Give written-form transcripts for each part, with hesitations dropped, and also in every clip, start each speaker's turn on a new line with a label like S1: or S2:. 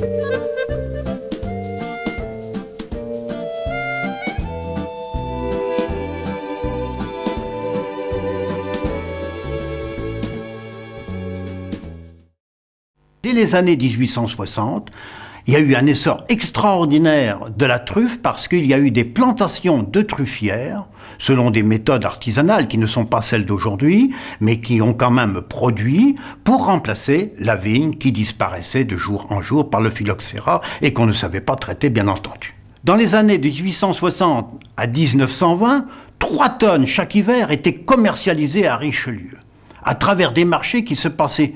S1: Dès les années 1860, il y a eu un essor extraordinaire de la truffe parce qu'il y a eu des plantations de truffières, selon des méthodes artisanales qui ne sont pas celles d'aujourd'hui, mais qui ont quand même produit pour remplacer la vigne qui disparaissait de jour en jour par le phylloxéra et qu'on ne savait pas traiter, bien entendu. Dans les années de 1860 à 1920, 3 tonnes chaque hiver étaient commercialisées à Richelieu, à travers des marchés qui se passaient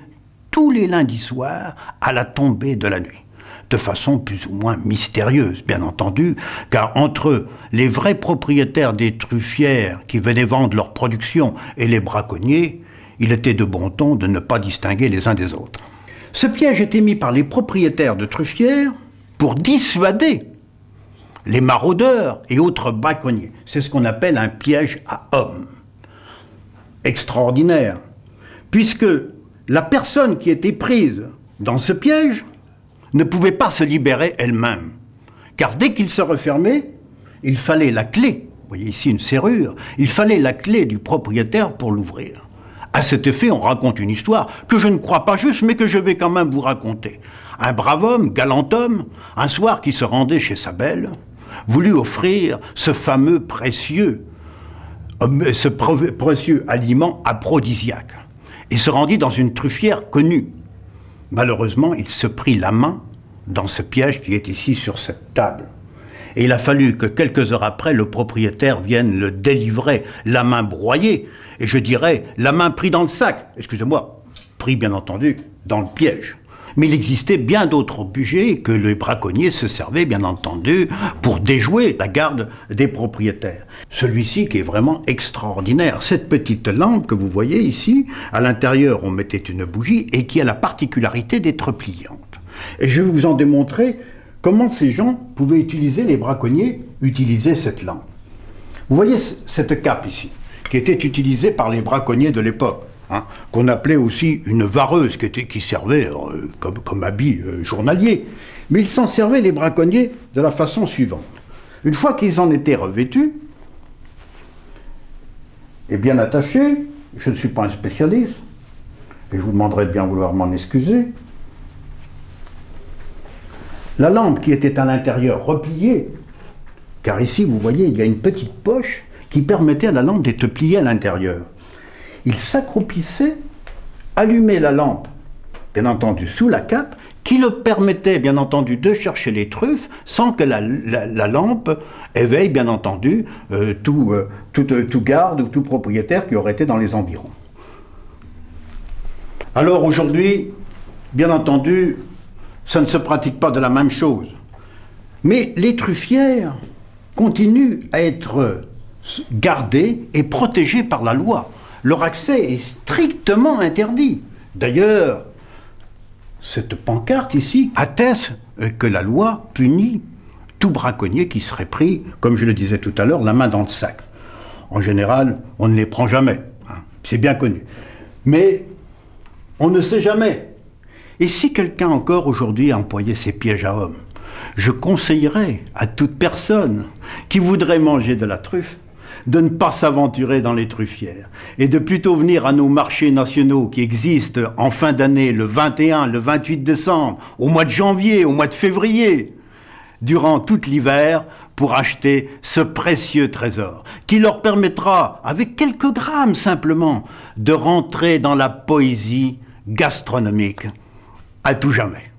S1: tous les lundis soirs à la tombée de la nuit, de façon plus ou moins mystérieuse, bien entendu, car entre les vrais propriétaires des truffières qui venaient vendre leur production et les braconniers, il était de bon ton de ne pas distinguer les uns des autres. Ce piège était mis par les propriétaires de truffières pour dissuader les maraudeurs et autres braconniers. C'est ce qu'on appelle un piège à hommes. Extraordinaire, puisque la personne qui était prise dans ce piège ne pouvait pas se libérer elle-même. Car dès qu'il se refermait, il fallait la clé, vous voyez ici une serrure, il fallait la clé du propriétaire pour l'ouvrir. À cet effet, on raconte une histoire que je ne crois pas juste, mais que je vais quand même vous raconter. Un brave homme, galant homme, un soir qui se rendait chez sa belle, voulut offrir ce fameux précieux aliment aphrodisiaque, et se rendit dans une truffière connue. Malheureusement, il se prit la main dans ce piège qui est ici sur cette table. Et il a fallu que quelques heures après, le propriétaire vienne le délivrer, la main broyée, et je dirais la main prise dans le sac, excusez-moi, pris bien entendu dans le piège. Mais il existait bien d'autres objets que les braconniers se servaient, bien entendu, pour déjouer la garde des propriétaires. Celui-ci qui est vraiment extraordinaire. Cette petite lampe que vous voyez ici, à l'intérieur on mettait une bougie et qui a la particularité d'être pliante. Et je vais vous en démontrer comment ces gens pouvaient utiliser, les braconniers, utiliser cette lampe. Vous voyez cette cape ici, qui était utilisée par les braconniers de l'époque. Qu'on appelait aussi une vareuse, qui servait comme habit journalier. Mais ils s'en servaient, les braconniers, de la façon suivante. Une fois qu'ils en étaient revêtus, et bien attachés, je ne suis pas un spécialiste, et je vous demanderai de bien vouloir m'en excuser, la lampe qui était à l'intérieur repliée, car ici, vous voyez, il y a une petite poche qui permettait à la lampe d'être pliée à l'intérieur. Il s'accroupissait, allumait la lampe, bien entendu, sous la cape, qui le permettait, bien entendu, de chercher les truffes sans que la lampe éveille, bien entendu, tout garde ou tout propriétaire qui aurait été dans les environs. Alors aujourd'hui, bien entendu, ça ne se pratique pas de la même chose. Mais les truffières continuent à être gardées et protégées par la loi. Leur accès est strictement interdit. D'ailleurs, cette pancarte ici atteste que la loi punit tout braconnier qui serait pris, comme je le disais tout à l'heure, la main dans le sac. En général, on ne les prend jamais, c'est bien connu. Mais on ne sait jamais. Et si quelqu'un encore aujourd'hui employait ces pièges à hommes, je conseillerais à toute personne qui voudrait manger de la truffe de ne pas s'aventurer dans les truffières et de plutôt venir à nos marchés nationaux qui existent en fin d'année, le 21, le 28 décembre, au mois de janvier, au mois de février, durant tout l'hiver, pour acheter ce précieux trésor, qui leur permettra, avec quelques grammes simplement, de rentrer dans la poésie gastronomique à tout jamais.